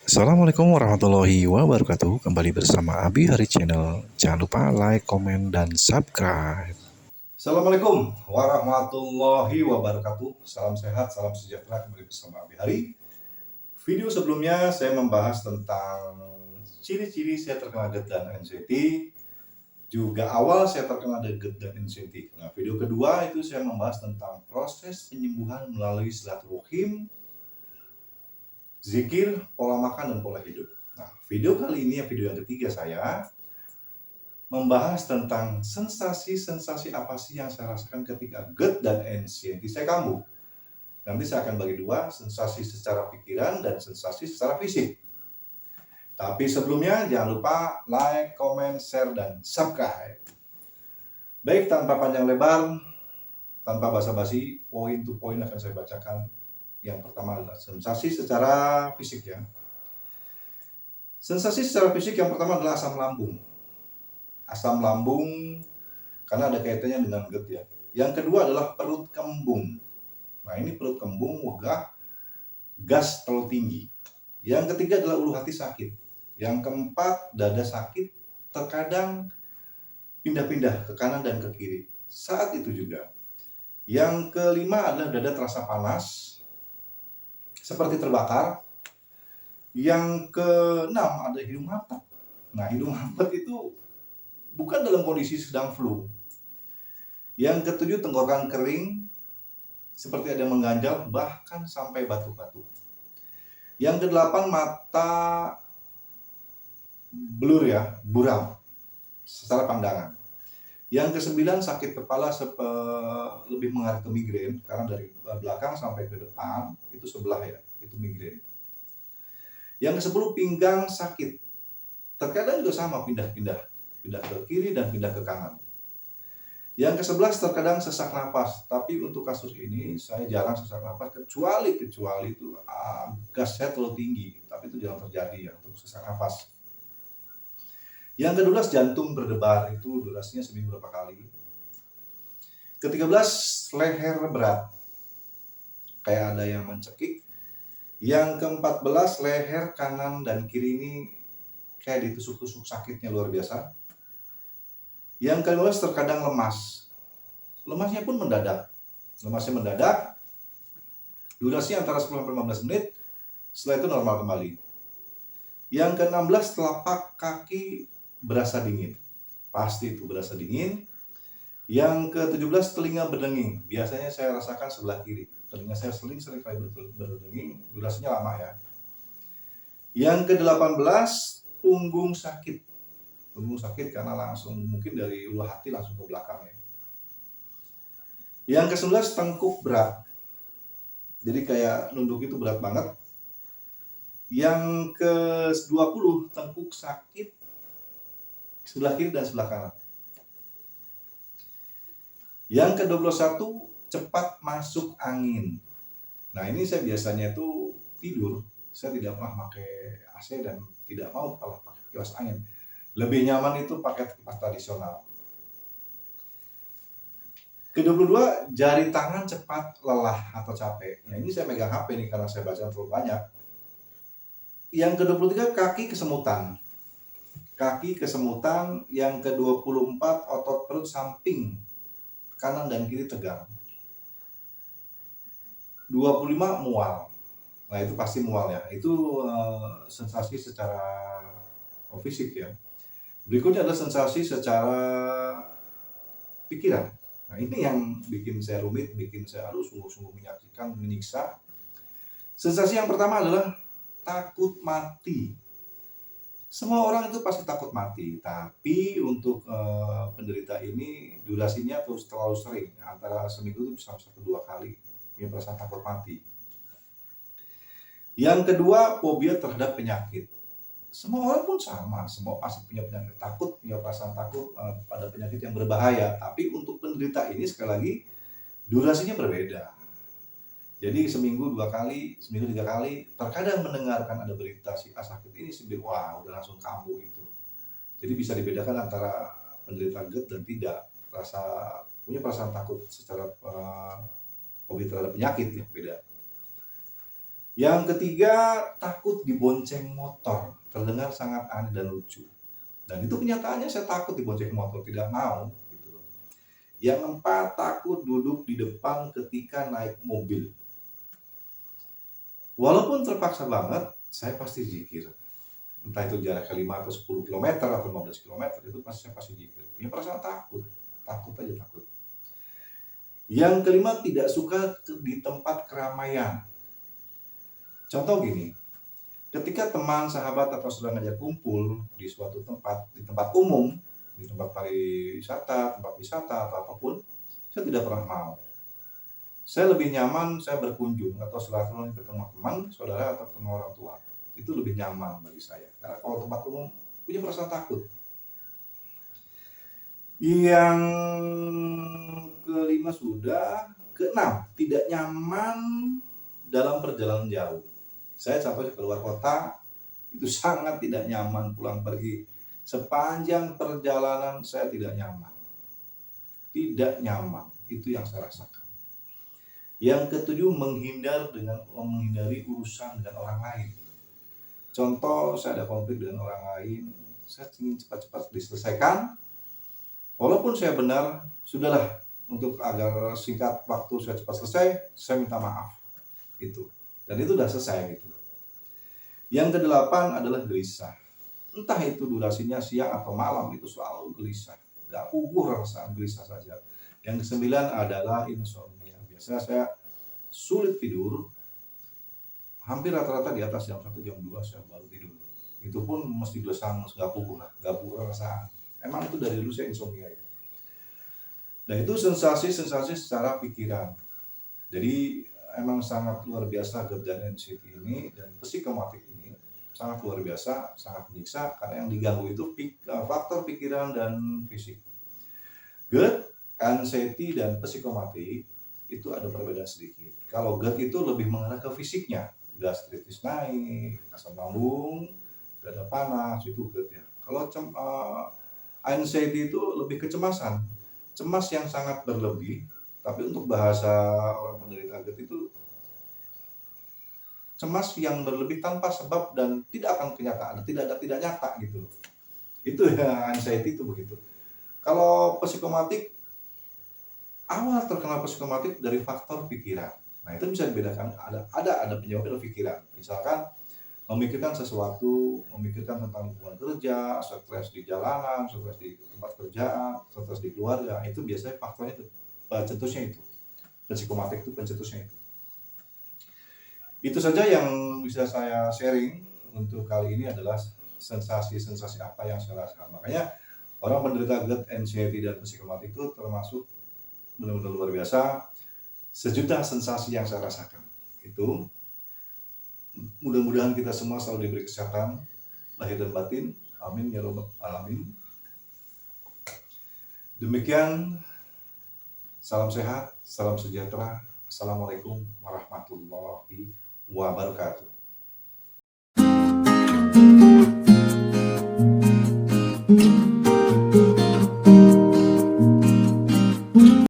Assalamualaikum warahmatullahi wabarakatuh. Kembali bersama Abi Hari Channel. Jangan lupa like, komen, dan subscribe. Assalamualaikum warahmatullahi wabarakatuh. Salam sehat, salam sejahtera, kembali bersama Abi Hari. Video sebelumnya saya membahas tentang ciri-ciri saya terkena GERD dan anxiety, juga awal saya terkena GERD dan anxiety. Nah, video kedua itu saya membahas tentang proses penyembuhan melalui silaturahim, zikir, pola makan, dan pola hidup. Nah, video kali ini, video yang ketiga saya membahas tentang sensasi-sensasi apa sih yang saya rasakan ketika GERD dan anxiety saya kambuh. Nanti saya akan bagi dua, sensasi secara pikiran dan sensasi secara fisik. Tapi sebelumnya jangan lupa like, comment, share, dan subscribe. Baik, tanpa panjang lebar, tanpa basa-basi, poin to poin akan saya bacakan. Yang pertama adalah sensasi secara fisik ya. Sensasi secara fisik yang pertama adalah asam lambung. Asam lambung karena ada kaitannya dengan GERD ya. Yang kedua adalah perut kembung. Nah, ini perut kembung, wegah, gas terlalu tinggi. Yang ketiga adalah ulu hati sakit. Yang keempat, dada sakit, terkadang pindah-pindah ke kanan dan ke kiri. Saat itu juga. Yang kelima adalah dada terasa panas, seperti terbakar. Yang keenam ada hidung mampet. Nah, hidung mampet itu bukan dalam kondisi sedang flu. Yang ketujuh, tenggorokan kering, seperti ada yang mengganjal, bahkan sampai batuk-batuk. Yang kedelapan, mata blur ya, buram secara pandangan. Yang kesembilan, sakit kepala lebih mengarah ke migrain, karena dari belakang sampai ke depan itu sebelah ya, itu migrain. Yang kesepuluh, pinggang sakit, terkadang juga sama, pindah ke kiri dan pindah ke kanan. Yang ke-11, terkadang sesak napas, tapi untuk kasus ini saya jarang sesak napas, kecuali itu gas saya terlalu tinggi, tapi itu jarang terjadi ya untuk sesak napas. Yang ke-12, jantung berdebar, itu durasinya seminggu berapa kali. Ke-13, leher berat, kayak ada yang mencekik. Yang ke-14, leher kanan dan kiri ini kayak ditusuk-tusuk, sakitnya luar biasa. Yang ke-15, terkadang lemas. Lemasnya pun mendadak. Durasi antara 10-15 menit, setelah itu normal kembali. Yang ke-16, telapak kaki berasa dingin. Pasti itu berasa dingin. Yang ke-17, telinga berdenging. Biasanya saya rasakan sebelah kiri. Telinga saya sering kali berdenging, durasinya lama ya. Yang ke-18, punggung sakit. Punggung sakit karena langsung mungkin dari ulu hati langsung ke belakang ya. Yang ke-11, tengkuk berat. Jadi kayak nunduk itu berat banget. Yang ke-20, tengkuk sakit sebelah kiri dan sebelah kanan. Yang ke-21, cepat masuk angin. Nah, ini saya biasanya itu tidur, saya tidak pernah pakai AC dan tidak mau kalau pakai kipas angin. Lebih nyaman itu pakai kipas tradisional. Ke-22, jari tangan cepat lelah atau capek. Nah, ini saya megang HP nih karena saya baca terlalu banyak. Yang ke-23, kaki kesemutan. Yang ke-24, otot perut samping kanan dan kiri tegang. 25, mual. Nah, itu pasti mual ya. Itu sensasi secara fisik ya. Berikutnya adalah sensasi secara pikiran. Nah, ini yang bikin saya rumit, bikin saya sungguh-sungguh menyiksa. Sensasi yang pertama adalah takut mati. Semua orang itu pasti takut mati, tapi untuk penderita ini durasinya terus terlalu sering, antara seminggu itu bisa 1-2 kali punya perasaan takut mati. Yang kedua, fobia terhadap penyakit. Semua orang pun sama, semua pasti punya penyakit takut, punya perasaan takut pada penyakit yang berbahaya. Tapi untuk penderita ini sekali lagi durasinya berbeda. Jadi seminggu 2 kali, seminggu 3 kali, terkadang mendengarkan ada berita si A sakit ini, wah udah langsung kambuh itu. Jadi bisa dibedakan antara penderita GERD dan tidak, punya perasaan takut secara fobia terhadap penyakit ya, beda. Yang ketiga, takut dibonceng motor. Terdengar sangat aneh dan lucu. Dan itu kenyataannya saya takut dibonceng motor, tidak mau. Gitu. Yang keempat, takut duduk di depan ketika naik mobil. Walaupun terpaksa banget, saya pasti zikir. Entah itu jarak 5 atau 10 km atau 15 km, itu saya pasti zikir. Punya perasaan takut. Takut aja takut. Yang kelima, tidak suka di tempat keramaian. Contoh gini, ketika teman, sahabat, atau saudara ngajak kumpul di suatu tempat, di tempat umum, di tempat pariwisata, tempat wisata, atau apapun, saya tidak pernah mau. Saya lebih nyaman saya berkunjung atau silaturahmi ketemu teman, saudara, atau ketemu orang tua. Itu lebih nyaman bagi saya. Karena kalau tempat umum punya perasaan takut. Yang kelima sudah, keenam, tidak nyaman dalam perjalanan jauh. Saya contohnya keluar kota, itu sangat tidak nyaman pulang pergi. Sepanjang perjalanan saya tidak nyaman. Tidak nyaman, itu yang saya rasakan. Yang ketujuh, menghindari urusan dengan orang lain. Contoh, saya ada konflik dengan orang lain, saya ingin cepat-cepat diselesaikan. Walaupun saya benar, sudahlah, untuk agar singkat waktu saya cepat selesai, saya minta maaf. Itu. Dan itu sudah selesai gitu. Yang kedelapan adalah gelisah. Entah itu durasinya siang atau malam, itu selalu gelisah. Gak puguh rasa gelisah saja. Yang kesembilan adalah insomnia. Biasanya saya sulit tidur, hampir rata-rata di atas jam 1, jam 2 saya baru tidur. Itu pun mesti gelisah, gak puguh lah, gak puguh rasa. Emang itu dari dulu saya insomnia ya. Nah itu sensasi-sensasi secara pikiran. Jadi emang sangat luar biasa GERD dan anxiety ini, dan psikomatik ini sangat luar biasa, sangat menyiksa, karena yang diganggu itu faktor pikiran dan fisik. GERD, anxiety, dan psikomatik itu ada perbedaan sedikit. Kalau GERD itu lebih mengarah ke fisiknya, gastritis naik, asam lambung, dada panas, itu GERD ya. Kalau anxiety itu lebih kecemasan, cemas yang sangat berlebih. Tapi untuk bahasa orang penderita GERD itu cemas yang berlebih tanpa sebab dan tidak akan kenyataan, tidak nyata gitu. Itu ya, anxiety itu begitu. Kalau psikomatik, awal terkena psikomatik dari faktor pikiran. Nah itu bisa dibedakan, ada penyebab dari pikiran. Misalkan memikirkan sesuatu, memikirkan tentang hubungan kerja, stres di jalanan, stres di tempat kerjaan, stres di keluarga, itu biasanya faktornya itu, pencetusnya itu. Psikomatik itu pencetusnya itu. Itu saja yang bisa saya sharing untuk kali ini, adalah sensasi-sensasi apa yang saya rasakan. Makanya orang penderita GERD, anxiety, dan psikomatik itu termasuk benar-benar luar biasa. Sejuta sensasi yang saya rasakan. Itu mudah-mudahan kita semua selalu diberi kesehatan lahir dan batin. Amin ya rabbal alamin. Demikian, salam sehat, salam sejahtera. Assalamualaikum warahmatullahi wabarakatuh.